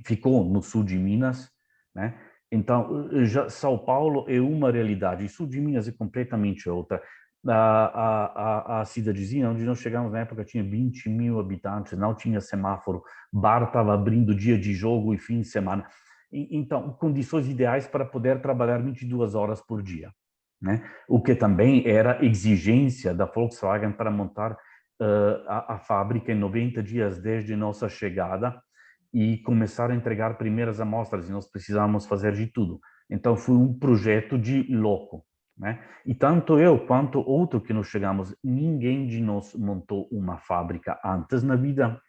ficou no sul de Minas, né? Então, já São Paulo é uma realidade, e sul de Minas é completamente outra. A cidadezinha onde nós chegamos na época tinha 20 mil habitantes, não tinha semáforo, bar estava abrindo dia de jogo e fim de semana. Então, condições ideais para poder trabalhar 22 horas por dia, né? O que também era exigência da Volkswagen para montar a fábrica em 90 dias desde nossa chegada e começar a entregar primeiras amostras, e nós precisávamos fazer de tudo. Então, foi um projeto de louco, né? E tanto eu quanto outro que nós chegamos, ninguém de nós montou uma fábrica antes na vida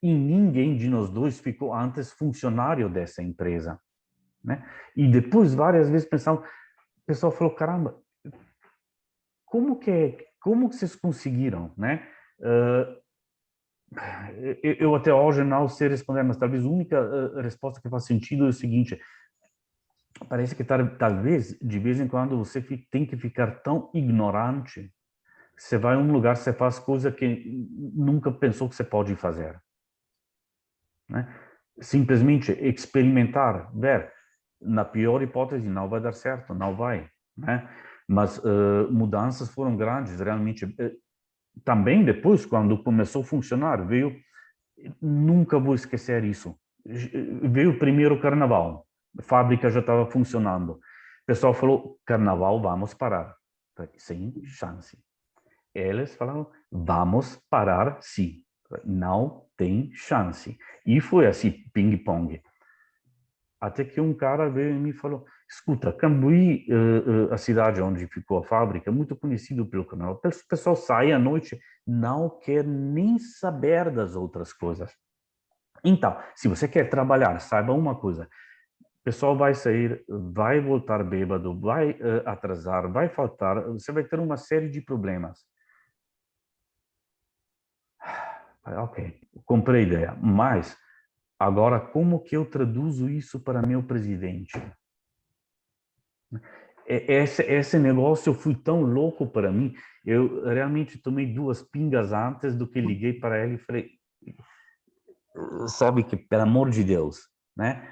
e ninguém de nós dois ficou antes funcionário dessa empresa, né? E depois, várias vezes, o pessoal falou, caramba, como que vocês conseguiram, né? Eu até hoje não sei responder, mas talvez a única resposta que faz sentido é o seguinte: parece que talvez de vez em quando você tem que ficar tão ignorante, você vai a um lugar, você faz coisa que nunca pensou que você pode fazer, né? Simplesmente experimentar, ver. Na pior hipótese não vai dar certo, não vai, né? Mas mudanças foram grandes, realmente. Também depois, quando começou a funcionar, nunca vou esquecer isso, veio o primeiro carnaval, a fábrica já estava funcionando, o pessoal falou, carnaval, vamos parar. Sem chance. Eles falaram, vamos parar sim. Não tem chance. E foi assim, ping-pong. Até que um cara veio e me falou, escuta, Cambuí, a cidade onde ficou a fábrica, é muito conhecido pelo carnaval. O pessoal sai à noite, não quer nem saber das outras coisas. Então, se você quer trabalhar, saiba uma coisa, o pessoal vai sair, vai voltar bêbado, vai atrasar, vai faltar, você vai ter uma série de problemas. Ok, comprei a ideia, mas agora como que eu traduzo isso para meu presidente? Esse negócio foi tão louco para mim, eu realmente tomei 2 pingas antes do que liguei para ele e falei, sabe que, pelo amor de Deus, né?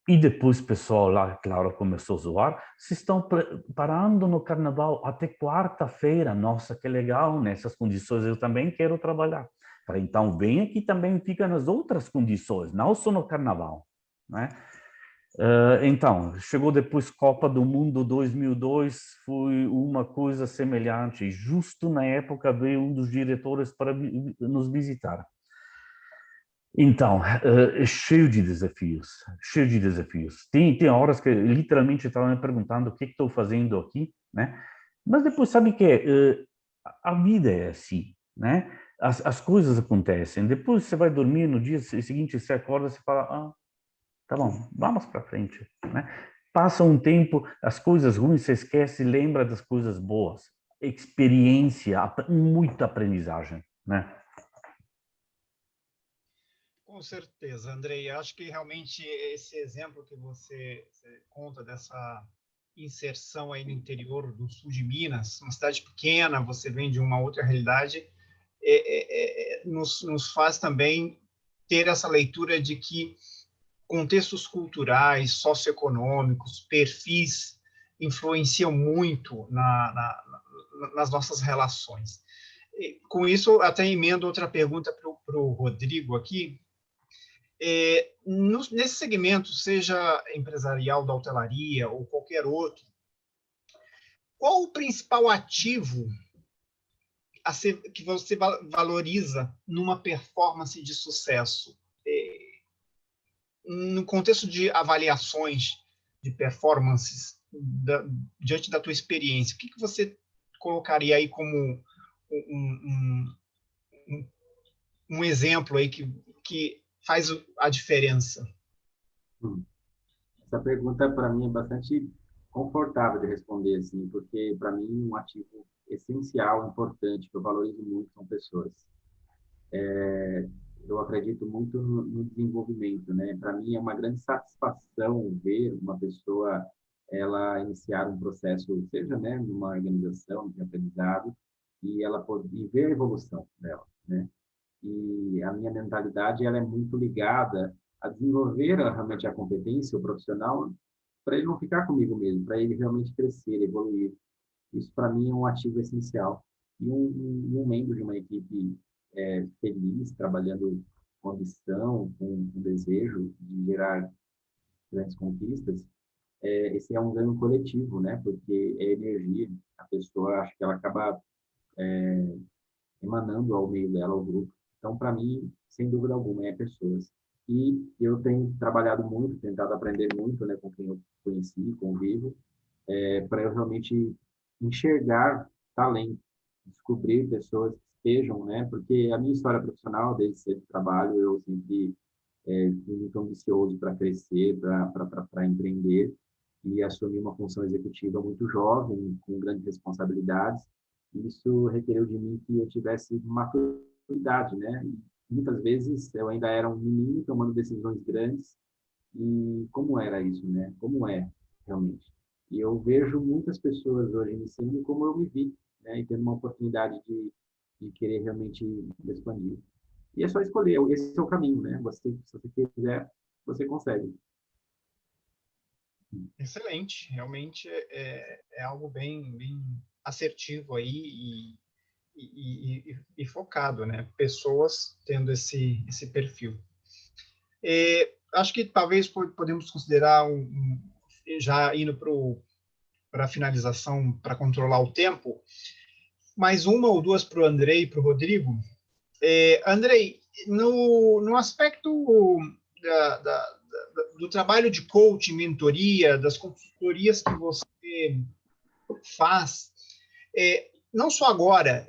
E depois o pessoal lá, claro, começou a zoar. Vocês estão parando no carnaval até quarta-feira. Nossa, que legal, nessas condições eu também quero trabalhar. Falei, então vem aqui também, fica nas outras condições, não só no carnaval, né? Então, chegou depois Copa do Mundo 2002, foi uma coisa semelhante. Justo na época veio um dos diretores para nos visitar. Então, cheio de desafios, cheio de desafios. Tem horas que literalmente estava me perguntando o que estou fazendo aqui, né? Mas depois sabe que a vida é assim, né? As coisas acontecem. Depois você vai dormir, no dia seguinte você acorda e fala, ah, tá bom, vamos para frente, né? Passa um tempo, as coisas ruins você esquece, lembra das coisas boas. Experiência, muita aprendizagem, né? Com certeza, Andrei. Acho que realmente esse exemplo que você conta dessa inserção aí no interior do sul de Minas, uma cidade pequena, você vem de uma outra realidade, nos faz também ter essa leitura de que contextos culturais, socioeconômicos, perfis influenciam muito nas nossas relações. E, com isso, até emendo outra pergunta para o Rodrigo aqui. Nesse segmento, seja empresarial da hotelaria ou qualquer outro, qual o principal ativo que você valoriza numa performance de sucesso? No contexto de avaliações de performances, diante da tua experiência, o que você colocaria aí como um exemplo aí que faz a diferença? Essa pergunta, para mim, é bastante confortável de responder, assim, porque, para mim, um ativo essencial, importante, que eu valorizo muito, são pessoas. Eu acredito muito no desenvolvimento, né? Para mim, é uma grande satisfação ver uma pessoa ela iniciar um processo, seja, né, numa organização de aprendizado, e ela poder ver a evolução dela, né? E a minha mentalidade ela é muito ligada a desenvolver realmente a competência, o profissional, para ele não ficar comigo mesmo, para ele realmente crescer, evoluir. Isso, para mim, é um ativo essencial. E um membro de uma equipe feliz, trabalhando com ambição, com desejo de gerar grandes conquistas, esse é um ganho coletivo, né? Porque é energia, a pessoa, acho que ela acaba emanando ao meio dela, ao grupo. Então, para mim, sem dúvida alguma, é pessoas. E eu tenho trabalhado muito, tentado aprender muito, né, com quem eu conheci, convivo, para eu realmente enxergar talento, descobrir pessoas que estejam, né, porque a minha história profissional, desde cedo trabalho, eu sempre fui muito ambicioso para crescer, para empreender, e assumi uma função executiva muito jovem, com grandes responsabilidades. Isso requereu de mim que eu tivesse maturidade, né? E muitas vezes eu ainda era um menino tomando decisões grandes. E como era isso, né? Como é realmente? E eu vejo muitas pessoas hoje iniciando como eu me vi, né? E tendo uma oportunidade de querer realmente expandir. E é só escolher, esse é o caminho, né? Você, se você quiser, você consegue. Excelente, realmente é algo bem assertivo aí e focado, né? Pessoas tendo esse perfil. Acho que talvez podemos considerar já indo para a finalização, para controlar o tempo, mais uma ou duas para o Andrei e para o Rodrigo. Andrei, no aspecto do trabalho de coaching, mentoria, das consultorias que você faz, não só agora,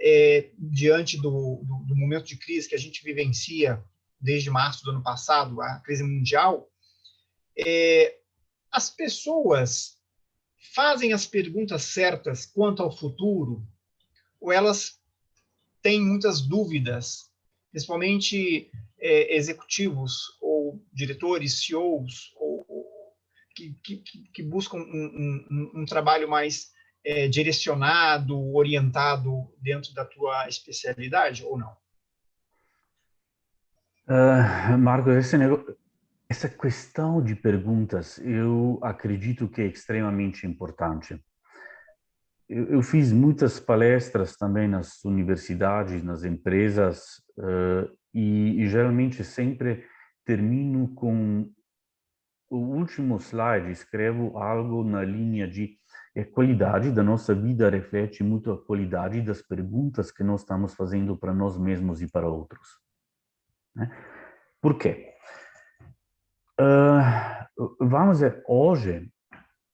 diante do momento de crise que a gente vivencia desde março do ano passado, a crise mundial, as pessoas fazem as perguntas certas quanto ao futuro, ou elas têm muitas dúvidas, principalmente executivos ou diretores, CEOs, que buscam um trabalho mais direcionado, orientado dentro da tua especialidade, ou não? Marcos, essa questão de perguntas, eu acredito que é extremamente importante. Eu fiz muitas palestras também nas universidades, nas empresas, e geralmente sempre termino com o último slide, escrevo algo na linha de a qualidade da nossa vida reflete muito a qualidade das perguntas que nós estamos fazendo para nós mesmos e para outros. Né? Por quê? Vamos dizer, hoje,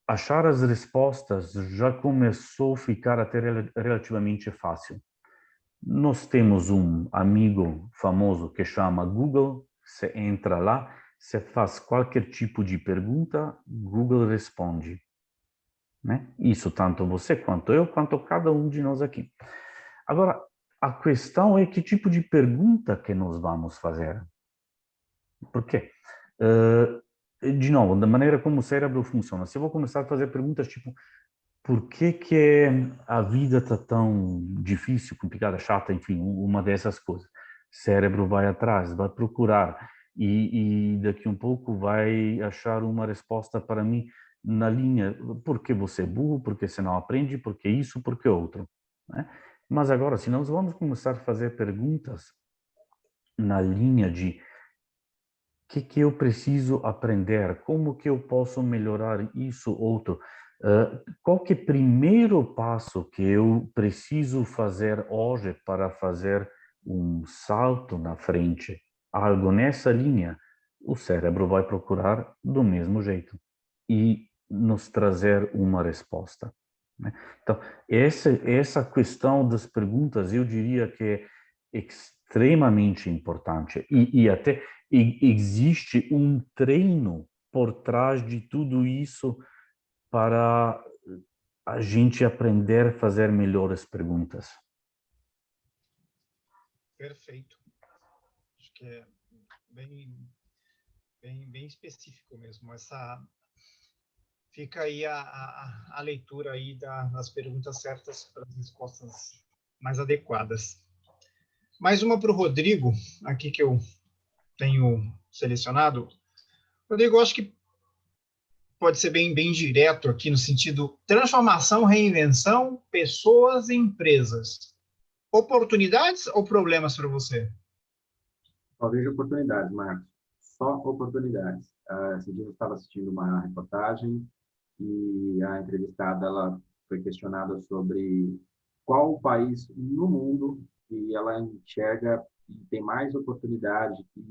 achar as respostas já começou a ficar até relativamente fácil. Nós temos um amigo famoso que chama Google, você entra lá, você faz qualquer tipo de pergunta, Google responde. Né? Isso tanto você quanto eu, quanto cada um de nós aqui. Agora, a questão é que tipo de pergunta que nós vamos fazer. Por quê? De novo, da maneira como o cérebro funciona. Se eu vou começar a fazer perguntas tipo por que a vida está tão difícil, complicada, chata, enfim, uma dessas coisas. O cérebro vai atrás, vai procurar e daqui um pouco vai achar uma resposta para mim na linha, porque você é burro, porque você não aprende, porque isso, porque outro. Né? Mas agora, se nós vamos começar a fazer perguntas na linha de que eu preciso aprender, como que eu posso melhorar isso, outro, qual que é o primeiro passo que eu preciso fazer hoje para fazer um salto na frente, algo nessa linha, o cérebro vai procurar do mesmo jeito e nos trazer uma resposta. Né? Então, essa questão das perguntas, eu diria que é extremamente importante e até existe um treino por trás de tudo isso para a gente aprender a fazer melhores perguntas. Perfeito. Acho que é bem específico mesmo. Fica aí a leitura aí das perguntas certas para as respostas mais adequadas. Mais uma para o Rodrigo, aqui que eu tenho selecionado. Rodrigo, eu acho que pode ser bem direto aqui no sentido transformação, reinvenção, pessoas e empresas. Oportunidades ou problemas para você? Só vejo oportunidades, Marcos. Só oportunidades. Esse dia eu estava assistindo uma reportagem e a entrevistada ela foi questionada sobre qual o país no mundo que ela enxerga e tem mais oportunidade que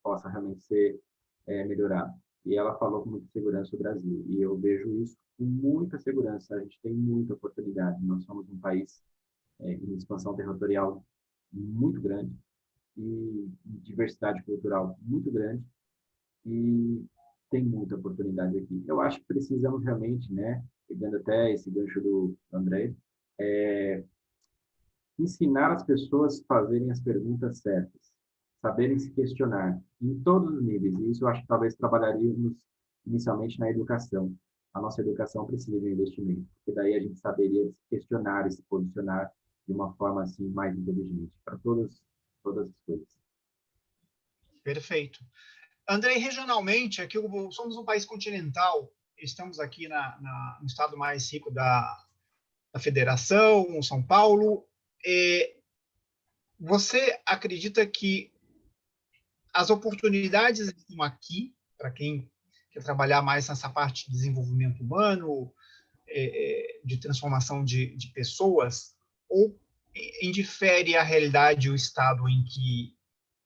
possa realmente ser melhorado. E ela falou com muita segurança o Brasil. E eu vejo isso com muita segurança. A gente tem muita oportunidade. Nós somos um país em expansão territorial muito grande e diversidade cultural muito grande e tem muita oportunidade aqui. Eu acho que precisamos realmente, né, pegando até esse gancho do André, ensinar as pessoas a fazerem as perguntas certas, saberem se questionar em todos os níveis. E isso eu acho que talvez trabalharíamos inicialmente na educação. A nossa educação precisa de um investimento, porque daí a gente saberia se questionar e se posicionar de uma forma assim mais inteligente para todas as coisas. Perfeito. Andrei, regionalmente, aqui somos um país continental, estamos aqui no estado mais rico da federação, São Paulo. Você acredita que as oportunidades estão aqui, para quem quer trabalhar mais nessa parte de desenvolvimento humano, de transformação de pessoas, ou indifere a realidade, o estado em que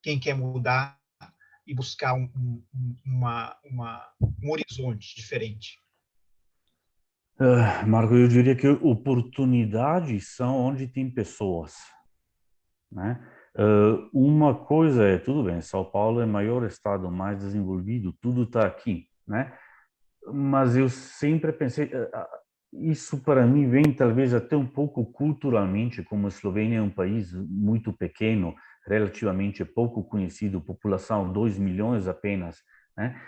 quem quer mudar e buscar um horizonte diferente. Marco, eu diria que oportunidades são onde tem pessoas, né? Uma coisa é, tudo bem, São Paulo é o maior estado, mais desenvolvido, tudo está aqui, né? Mas eu sempre pensei, isso para mim vem talvez até um pouco culturalmente, como a Eslovênia é um país muito pequeno, relativamente pouco conhecido, população 2 milhões apenas, né?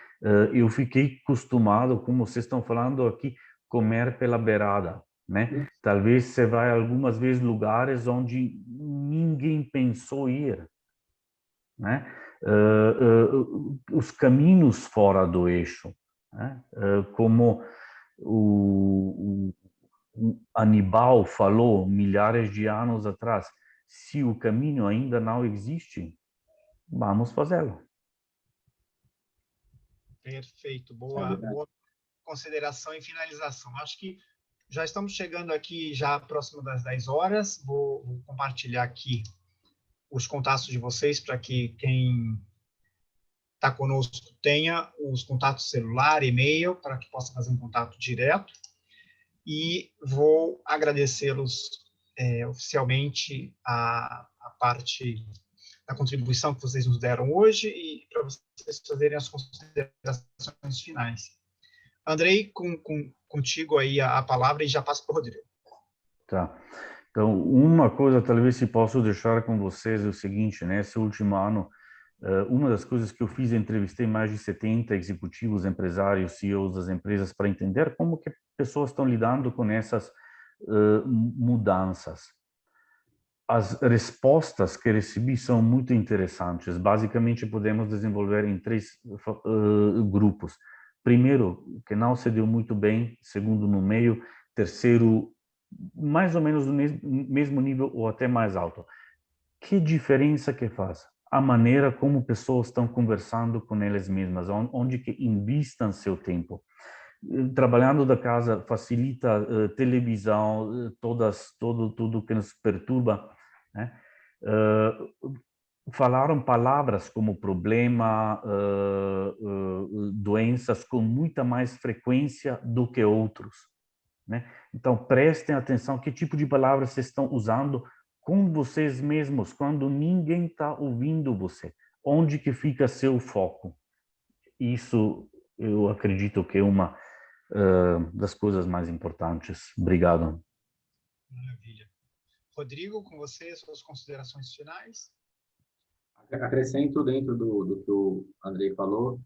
Eu fiquei acostumado, como vocês estão falando aqui, comer pela beirada, né? Talvez você vai algumas vezes lugares onde ninguém pensou ir, né? Os caminhos fora do eixo, né? Como o Aníbal falou milhares de anos atrás, se o caminho ainda não existe, vamos fazê-lo. Perfeito, boa consideração e finalização. Acho que já estamos chegando aqui já próximo das 10 horas. Vou compartilhar aqui os contatos de vocês para que quem está conosco tenha os contatos celular, e-mail, para que possa fazer um contato direto. E vou agradecê-los oficialmente a parte da contribuição que vocês nos deram hoje e para vocês fazerem as considerações finais. Andrei, contigo aí a palavra e já passo para o Rodrigo. Tá. Então, uma coisa talvez se posso deixar com vocês é o seguinte, né? Esse último ano, uma das coisas que eu fiz, entrevistei mais de 70 executivos, empresários, CEOs das empresas para entender como que pessoas estão lidando com essas mudanças. As respostas que recebi são muito interessantes. Basicamente, podemos desenvolver em 3 grupos. Primeiro, que não se deu muito bem. Segundo, no meio. Terceiro, mais ou menos no mesmo nível ou até mais alto. Que diferença que faz? A maneira como pessoas estão conversando com elas mesmas, onde que investam seu tempo. Trabalhando da casa facilita televisão, tudo que nos perturba, né? Falaram palavras como problema, doenças com muita mais frequência do que outros, né? Então prestem atenção que tipo de palavras vocês estão usando com vocês mesmos quando ninguém está ouvindo você. Onde que fica seu foco? Isso eu acredito que é uma das coisas mais importantes. Obrigado. Maravilha. Rodrigo, com você, suas considerações finais? Acrescento dentro do que o Andrei falou,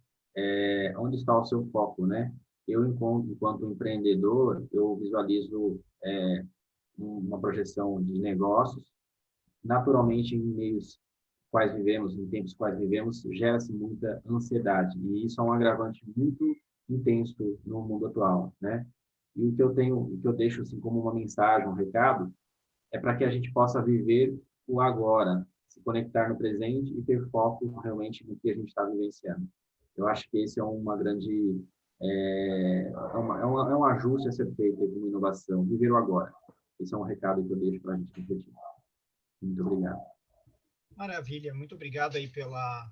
onde está o seu foco, né? Eu, enquanto empreendedor, eu visualizo uma projeção de negócios. Naturalmente, em meios quais vivemos, em tempos quais vivemos, gera-se muita ansiedade, e isso é um agravante muito intenso no mundo atual, né? E o que eu deixo assim como uma mensagem, um recado, é para que a gente possa viver o agora, se conectar no presente e ter foco realmente no que a gente está vivenciando. Eu acho que esse é uma grande um ajuste a ser feito com inovação, viver o agora. Esse é um recado que eu deixo para a gente refletir. Muito obrigado. Maravilha, muito obrigado aí pela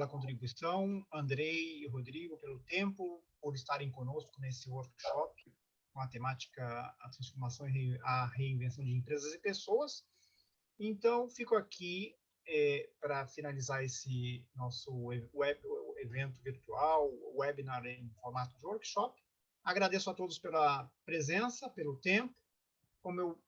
contribuição, Andrei e Rodrigo, pelo tempo, por estarem conosco nesse workshop com a temática a transformação e a reinvenção de empresas e pessoas. Então, fico aqui para finalizar esse nosso evento virtual, webinar em formato de workshop. Agradeço a todos pela presença, pelo tempo. Como eu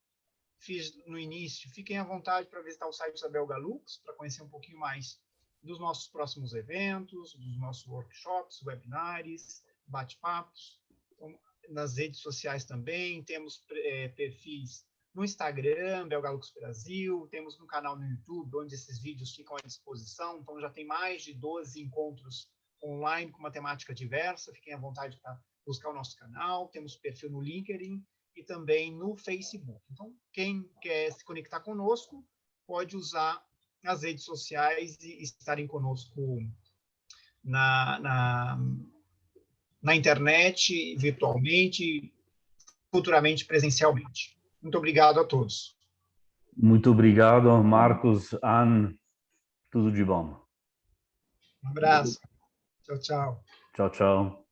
fiz no início, fiquem à vontade para visitar o site da Belga Lux, para conhecer um pouquinho mais dos nossos próximos eventos, dos nossos workshops, webinars, bate-papos. Então, nas redes sociais também, temos perfis no Instagram, Belga Lux Brasil, temos no canal no YouTube, onde esses vídeos ficam à disposição. Então, já tem mais de 12 encontros online com uma temática diversa. Fiquem à vontade para buscar o nosso canal. Temos perfil no LinkedIn e também no Facebook. Então, quem quer se conectar conosco, pode usar as redes sociais e estarem conosco na internet, virtualmente, futuramente presencialmente. Muito obrigado a todos. Muito obrigado, Marcos, Anne, tudo de bom. Um abraço. Tchau, tchau. Tchau, tchau.